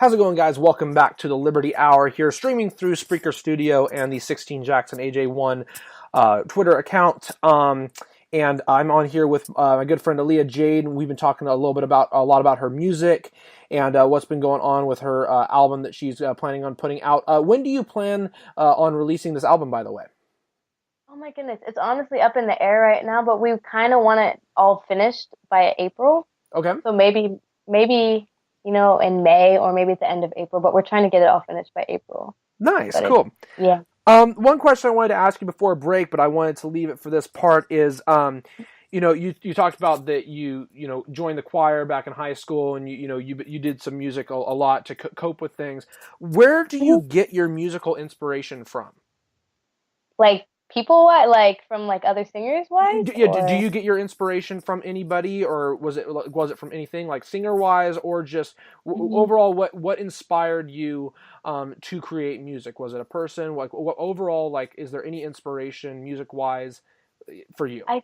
How's it going, guys? Welcome back to the Liberty Hour here, streaming through Spreaker Studio and the 16 Jackson AJ1 Twitter account. And I'm on here with my good friend Aleeyah Jade, and we've been talking a lot about her music and what's been going on with her album that she's planning on putting out. When do you plan on releasing this album, by the way? Oh my goodness, it's honestly up in the air right now, but we kind of want it all finished by April. Okay. So maybe in May or maybe at the end of April, but we're trying to get it all finished by April. Nice, But cool. yeah. One question I wanted to ask you before a break, but I wanted to leave it for this part is, you talked about that you joined the choir back in high school, and you did some music a lot to cope with things. Where do you get your musical inspiration from? Like people like from like other singers wise Do or you get your inspiration from anybody, or was it from anything like singer wise, or just Mhm. overall what inspired you to create music? Was it a person? Like what overall, like, is there any inspiration music wise for you? I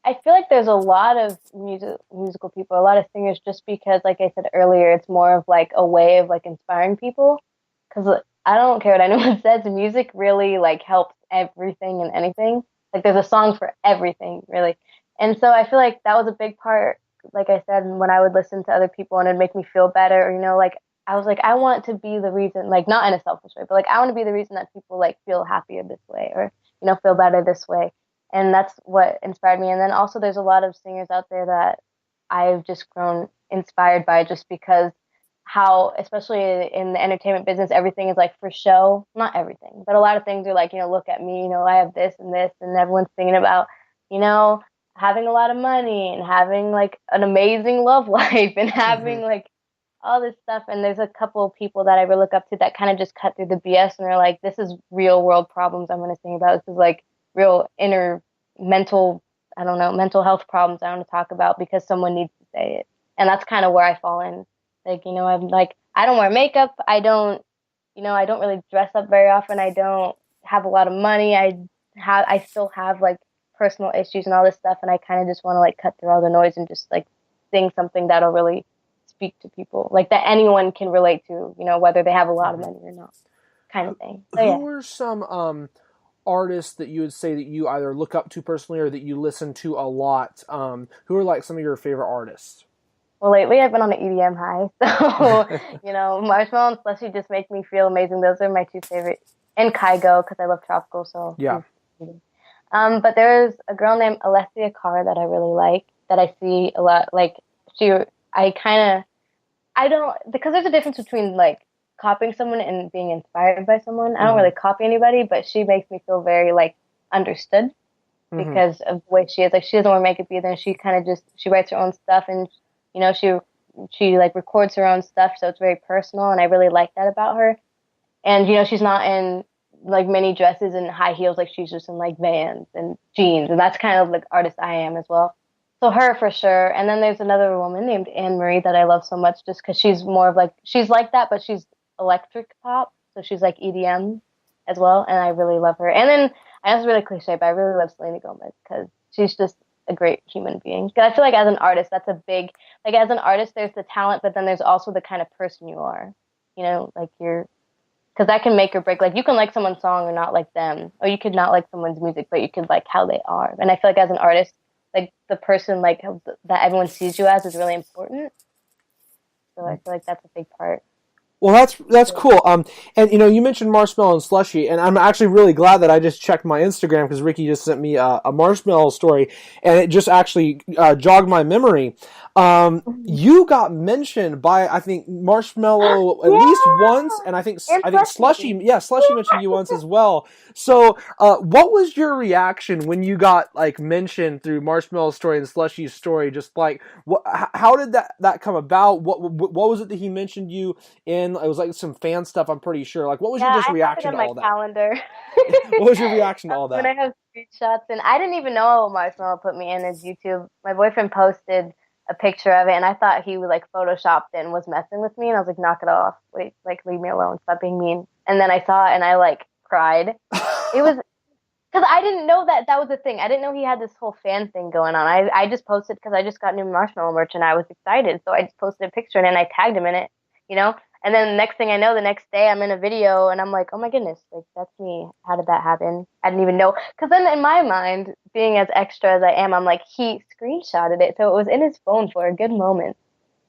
I feel like there's a lot of musical people, a lot of singers, just because, like I said earlier, it's more of like a way of like inspiring people. Because I don't care what anyone says, music really like helps everything and anything. Like there's a song for everything, really. And so I feel like that was a big part. Like I said, when I would listen to other people and it'd make me feel better, or like I was like, I want to be the reason, like not in a selfish way, but like I want to be the reason that people like feel happier this way, or feel better this way, and that's what inspired me. And then also there's a lot of singers out there that I've just grown inspired by, just because how, especially in the entertainment business, everything is like for show. Not everything, but a lot of things are like, look at me, I have this and this, and everyone's thinking about, you know, having a lot of money and having like an amazing love life and Hmm. having like all this stuff. And there's a couple of people that I really look up to that kind of just cut through the BS, and they're like, this is real world problems I'm going to sing about. This is like real inner mental, I don't know, mental health problems I want to talk about because someone needs to say it. And that's kind of where I fall in. Like, I'm like, I don't wear makeup. I don't really dress up very often. I don't have a lot of money. I still have like personal issues and all this stuff. And I kind of just want to like cut through all the noise and just like sing something that'll really speak to people, like that anyone can relate to, whether they have a lot of Hmm. money or not, kind of thing. So yeah. Who are some artists that you would say that you either look up to personally or that you listen to a lot? Who are like some of your favorite artists? Well, lately I've been on an EDM high, so Marshmallow and Slushy just make me feel amazing. Those are my two favorite, and Kygo because I love tropical. So Yeah. but there's a girl named Alessia Cara that I really like, that I see a lot. Like she, I kind of, I don't, because there's a difference between like copying someone and being inspired by someone. I don't Hmm. really copy anybody, but she makes me feel very like understood Hmm. because of the way she is. Like she doesn't wear makeup either, and she kind of just she writes her own stuff, and she like records her own stuff, so it's very personal, and I really like that about her. And she's not in like many dresses and high heels, like she's just in like Vans and jeans, and that's kind of like artist I am as well. So her for sure. And then there's another woman named Anne Marie that I love so much, just because she's more of like she's like that, but she's electric pop, so she's like EDM as well, and I really love her. And then I know it's really cliche, but I really love Selena Gomez because she's just a great human being. 'Cause I feel like as an artist, that's a big like as an artist, there's the talent, but then there's also the kind of person you are. Like you're because that can make or break. Like you can like someone's song or not like them, or you could not like someone's music, but you could like how they are. And I feel like as an artist, like the person like that everyone sees you as is really important. So I feel like that's a big part. Well, that's cool. And you mentioned Marshmallow and Slushy, and I'm actually really glad that I just checked my Instagram because Ricky just sent me a Marshmallow story, and it just actually jogged my memory. You got mentioned by, I think, Marshmallow at least once, Yeah, and I think and Slushy, Fluffy. yeah, Slushy mentioned you once as well. So, what was your reaction when you got like mentioned through Marshmallow's story and Slushy's story? Just like, how did that come about? What was it that he mentioned you in? It was like some fan stuff, I'm pretty sure. Like, what was Yeah, your just I have it reaction on to my all that? calendar. What was your reaction to all When that? I have screenshots, and I didn't even know Marshmallow put me in his YouTube. My boyfriend posted a picture of it, and I thought he was like photoshopped it and was messing with me, and I was like, knock it off, wait, like leave me alone, stop being mean. And then I saw it, and I like cried. It was because I didn't know that that was a thing. I didn't know he had this whole fan thing going on. I just posted because I just got new Marshmallow merch and I was excited, so I just posted a picture and then I tagged him in it, you know. And then the next thing I know, the next day I'm in a video and I'm like, oh my goodness, like that's me. How did that happen? I didn't even know. Because then in my mind, being as extra as I am, I'm like, he screenshotted it. So it was in his phone for a good moment.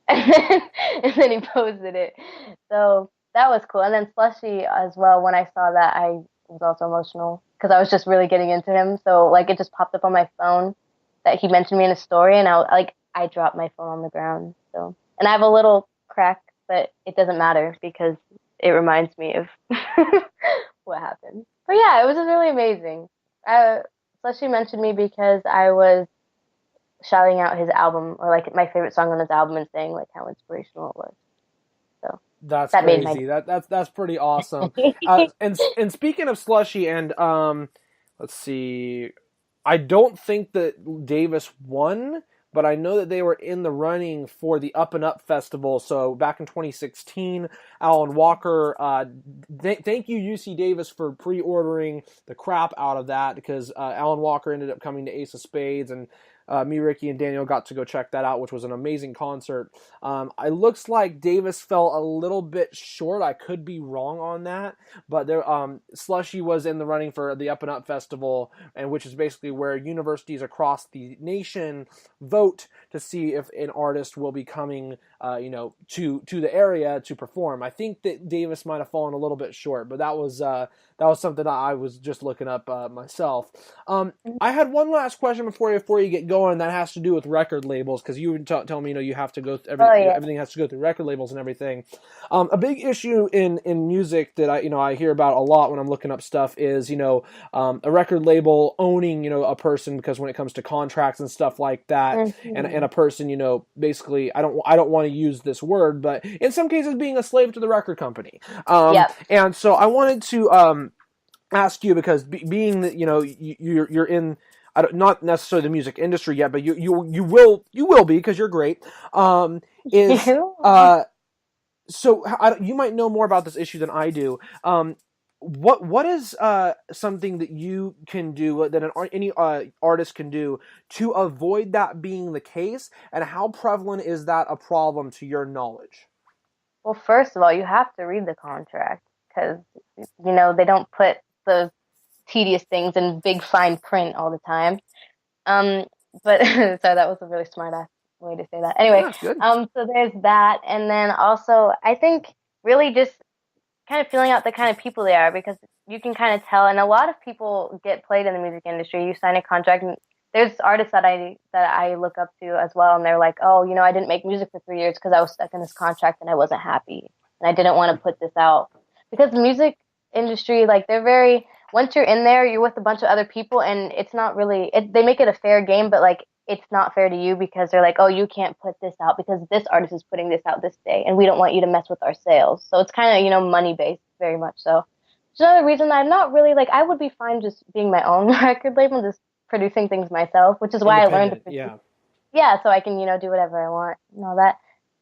And then he posted it. So that was cool. And then Slushy as well, when I saw that, I was also emotional because I was just really getting into him. So like it just popped up on my phone that he mentioned me in a story, and I dropped my phone on the ground. So, and I have a little crack, but it doesn't matter because it reminds me of what happened. But yeah, it was just really amazing. Slushy mentioned me because I was shouting out his album or like my favorite song on his album and saying like how inspirational it was. So That's that made my crazy. That's pretty awesome. day. And speaking of Slushy, and let's see, I don't think that Davis won, but I know that they were in the running for the Up and Up Festival. So back in 2016, Alan Walker, thank you UC Davis for pre-ordering the crap out of that, because Alan Walker ended up coming to Ace of Spades, and me, Ricky, and Daniel got to go check that out, which was an amazing concert. It looks like Davis fell a little bit short. I could be wrong on that, but there, Slushy was in the running for the Up and Up Festival, and which is basically where universities across the nation vote to see if an artist will be coming, to the area to perform. I think that Davis might have fallen a little bit short, but that was something that I was just looking up myself. I had one last question before you get going. That has to do with record labels, because you would tell me, you have to go Oh yeah. everything has to go through record labels and everything. A big issue in music that I hear about a lot when I'm looking up stuff is a record label owning a person, because when it comes to contracts and stuff like that, and Hmm. a person basically, I don't want to use this word, but in some cases being a slave to the record company. Yep. And so I wanted to ask you, because being that you're in, not necessarily the music industry yet, but you will be, because you're great. Is So you might know more about this issue than I do. What is something that you can do, that any artist can do, to avoid that being the case, and how prevalent is that a problem to your knowledge? Well, first of all, you have to read the contract because they don't put the tedious things in big fine print all the time. Um, but sorry, that was a really smart ass way to say that. No, Anyway, that's good. so there's that, and then also I think really just kind of feeling out the kind of people they are, because you can kind of tell, and a lot of people get played in the music industry. You sign a contract, and there's artists that I look up to as well, and they're like, oh, I didn't make music for 3 years because I was stuck in this contract and I wasn't happy, and I didn't want to put this out, because the music industry, like they're very, once you're in there, you're with a bunch of other people, and it's not really they make it a fair game, but like it's not fair to you, because they're like, oh, you can't put this out because this artist is putting this out this day, and we don't want you to mess with our sales. So it's kind of, money based, very much so. It's another reason that I'm not really like, I would be fine just being my own record label, just producing things myself, which is why I learned to Independent, produce. yeah. Yeah, so I can, do whatever I want and all that.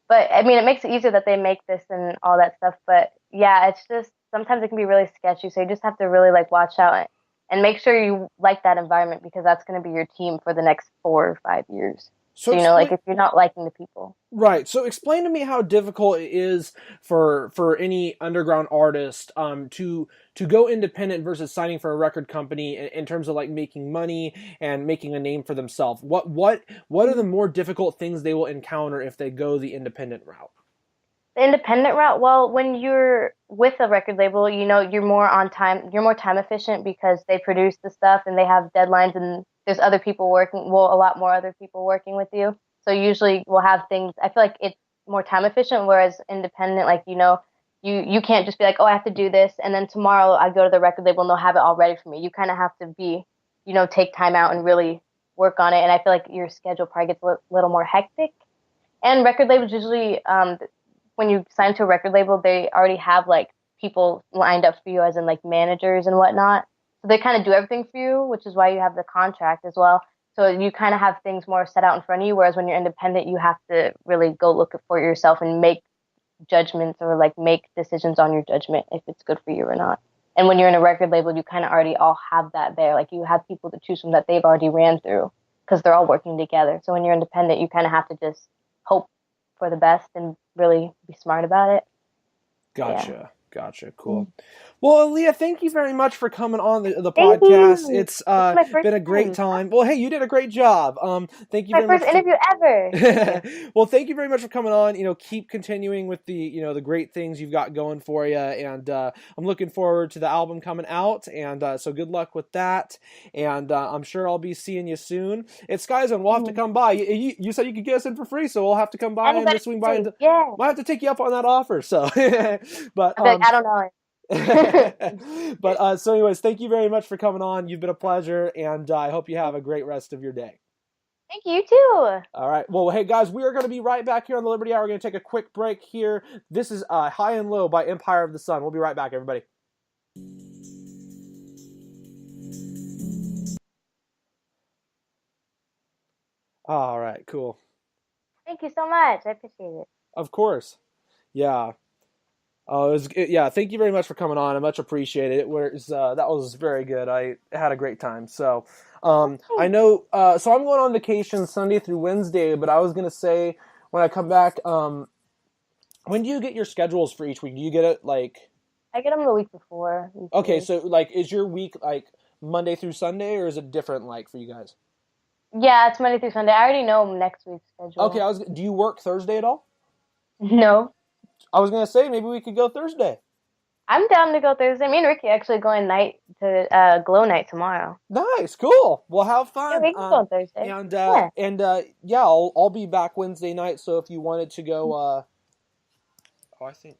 But I mean, it makes it easier that they make this and all that stuff. But yeah, it's just sometimes it can be really sketchy. So you just have to really like watch out and make sure you like that environment, because that's going to be your team for the next 4 or 5 years. So So, like explain. if you're not liking the people. Right. So explain to me how difficult it is for any underground artist to go independent versus signing for a record company, in terms of like making money and making a name for themselves. What are the more difficult things they will encounter if they go the independent route? The independent route, well, when you're with a record label, you're more on time, you're more time efficient because they produce the stuff and they have deadlines, and there's other people working, well, a lot more other people working with you. So usually we'll have things, I feel like it's more time efficient, whereas independent, like, you can't just be like, oh, I have to do this, and then tomorrow I go to the record label and they'll have it all ready for me. You kind of have to be, take time out and really work on it. And I feel like your schedule probably gets a little more hectic. And record labels usually, when you sign to a record label, they already have like people lined up for you, as in like managers and whatnot. So they kind of do everything for you, which is why you have the contract as well. So you kind of have things more set out in front of you. Whereas when you're independent, you have to really go look for it yourself and make judgments, or like make decisions on your judgment if it's good for you or not. And when you're in a record label, you kind of already all have that there. Like you have people to choose from that they've already ran through, because they're all working together. So when you're independent, you kind of have to just hope for the best and really be smart about it. Gotcha. Cool. Mm. Well, Aleeyah, thank you very much for coming on the Thank podcast. you. It's This is my first been a great time. Well, hey, you did a great job. Thank you My very much first interview ever. Thank you. Well, thank you very much for coming on. Keep continuing with the great things you've got going for you, and I'm looking forward to the album coming out. And so good luck with that. And I'm sure I'll be seeing you soon. It's guys, and we'll have to come by. You said you could get us in for free, so we'll have to come by and Anybody just swing by and yeah. might have to take you up on that offer. So, but I'll be like, I don't know. but so anyways, thank you very much for coming on. You've been a pleasure, and I hope you have a great rest of your day. Thank you, you too. All right. Well, hey guys, we are going to be right back here on the Liberty Hour. We're going to take a quick break here. This is High and Low by Empire of the Sun. We'll be right back, everybody. All right, cool. Thank you so much. I appreciate it. Of course. Yeah. Yeah, thank you very much for coming on. I much appreciate it. That was very good. I had a great time. So, I know, so I'm going on vacation Sunday through Wednesday, but I was going to say when I come back, when do you get your schedules for each week? Do you get it like... I get them the week before. Okay, so like, is your week like Monday through Sunday, or is it different like for you guys? Yeah, it's Monday through Sunday. I already know next week's schedule. Okay, do you work Thursday at all? No. I was going to say maybe we could go Thursday. I'm down to go Thursday. Me and Ricky actually going night to Glow Night tomorrow. Nice, cool. Well, have fun. Yeah, we can go on Thursday. Yeah, I'll be back Wednesday night. So if you wanted to go, I think